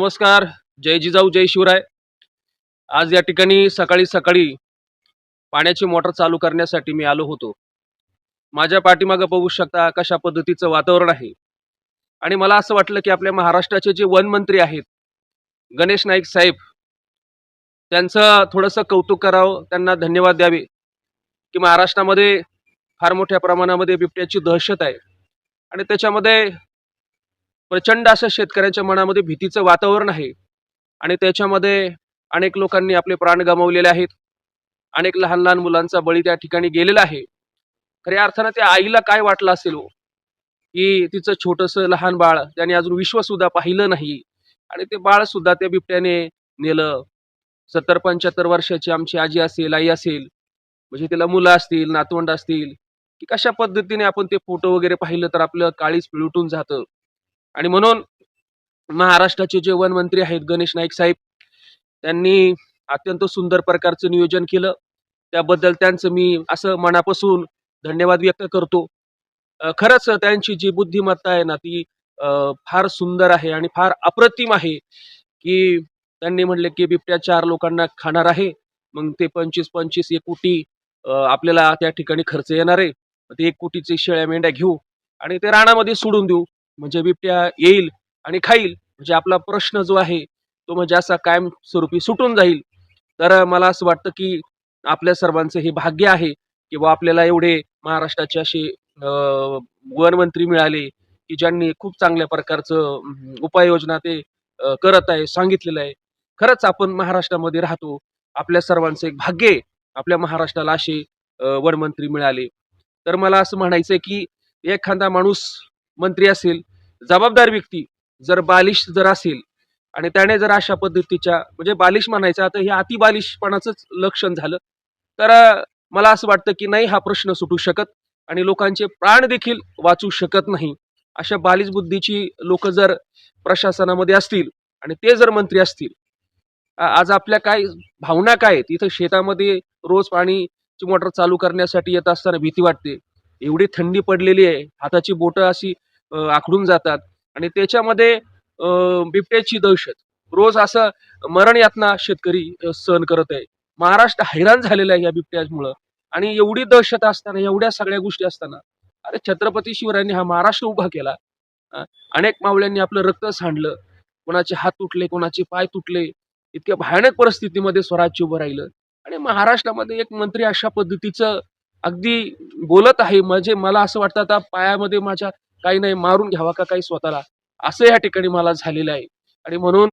नमस्कार. जय जिजाऊ जय शिवराय. आज या ठिकाणी सकाळी सकाळी पाण्याची मोटर चालू करण्यासाठी मी आलो होतो. माझ्या पाठीमागे बघू शकता कशा पद्धतीचं वातावरण आहे. आणि मला असं वाटलं की आपल्या महाराष्ट्राचे जे वन मंत्री आहेत गणेश नाईक साहेब, त्यांचं थोडंसं कौतुक करावं, त्यांना धन्यवाद द्यावे की महाराष्ट्रामध्ये फार मोठ्या प्रमाणामध्ये बिबट्याची दहशत आहे. आणि त्याच्यामध्ये प्रचंड असं शेतकऱ्यांच्या मनामध्ये भीतीचं वातावरण आहे. आणि त्याच्यामध्ये अनेक लोकांनी आपले प्राण गमावलेले आहेत. अनेक लहान लहान मुलांचा बळी त्या ठिकाणी गेलेला आहे. खऱ्या अर्थानं त्या आईला काय वाटलं असेल हो, की तिचं छोटंसं लहान बाळ त्याने अजून विश्व सुद्धा पाहिलं नाही आणि ते बाळ सुद्धा त्या बिबट्याने नेलं. 70-75 वर्षाची आमची आजी असेल, आई असेल, म्हणजे तिला मुलं असतील, नातवंड असतील, की कशा पद्धतीने आपण ते फोटो वगैरे पाहिलं तर आपलं काळीज पिळवटून जातं. आणि म्हणून महाराष्ट्राचे जे वन मंत्री आहेत गणेश नाईक साहेब, त्यांनी अत्यंत सुंदर प्रकारचं नियोजन केलं. त्याबद्दल त्यांचं मी असं मनापासून धन्यवाद व्यक्त करतो. खरंच त्यांची जी बुद्धिमत्ता आहे ना ती फार सुंदर आहे आणि फार अप्रतिम आहे, की त्यांनी म्हटले की बिबट्या 4 लोकांना खाणार आहे. मग ते 25-25 1 कोटी आपल्याला त्या ठिकाणी खर्च येणार आहे. ते 1 कोटीचे शेळ्या मेंढ्या घेऊ आणि ते रानामध्ये सोडून देऊ. म्हणजे बिबट्या येईल आणि खाईल. म्हणजे आपला प्रश्न जो आहे तो म्हणजे असा कायमस्वरूपी सुटून जाईल. तर मला असं वाटतं की आपल्या सर्वांचं हे भाग्य आहे की बुवा आपल्याला एवढे महाराष्ट्राचे असे वनमंत्री मिळाले, की ज्यांनी खूप चांगल्या प्रकारचं उपाययोजना ते करत आहे, सांगितलेलं आहे. खरंच आपण महाराष्ट्रामध्ये राहतो. आपल्या सर्वांचं एक भाग्य आहे. आपल्या महाराष्ट्राला असे वनमंत्री मिळाले. तर मला असं म्हणायचंय की एखादा माणूस मंत्री असेल, जबाबदार व्यक्ती जर बालिश जर असेल आणि त्याने जर अशा पद्धतीच्या म्हणजे बालिश म्हणायचं आता हे अति बालिशपणाचंच लक्षण झालं. तर मला असं वाटतं की नाही हा प्रश्न सुटू शकत आणि लोकांचे प्राण देखील वाचू शकत नाही. अशा बालिश बुद्धीची लोक जर प्रशासनामध्ये असतील आणि ते जर मंत्री असतील, आज आपल्या काय भावना काय आहेत? इथं शेतामध्ये रोज पाणीची मोटर चालू करण्यासाठी येत असताना भीती वाटते. एवढी थंडी पडलेली आहे, हाताची बोटं अशी आखडून जातात आणि त्याच्यामध्ये बिबट्याची दहशत. रोज असं मरण यातना शेतकरी सहन करत आहे. महाराष्ट्र हैराण झालेला आहे या बिबट्यामुळं. आणि एवढी दहशत असताना, एवढ्या सगळ्या गोष्टी असताना, अरे छत्रपती शिवरायांनी हा महाराष्ट्र उभा केला. अ, अनेक मावळ्यांनी आपलं रक्त सांडलं. कोणाचे हात तुटले, कोणाचे पाय तुटले. इतक्या भयानक परिस्थितीमध्ये स्वराज्य उभं राहिलं आणि महाराष्ट्रामध्ये एक मंत्री अशा पद्धतीचं अगदी बोलत आहे. म्हणजे मला असं वाटतं आता पायामध्ये माझ्या काही नाही मारून घ्यावा का काही स्वतःला, असं या ठिकाणी मला झालेलं आहे. आणि म्हणून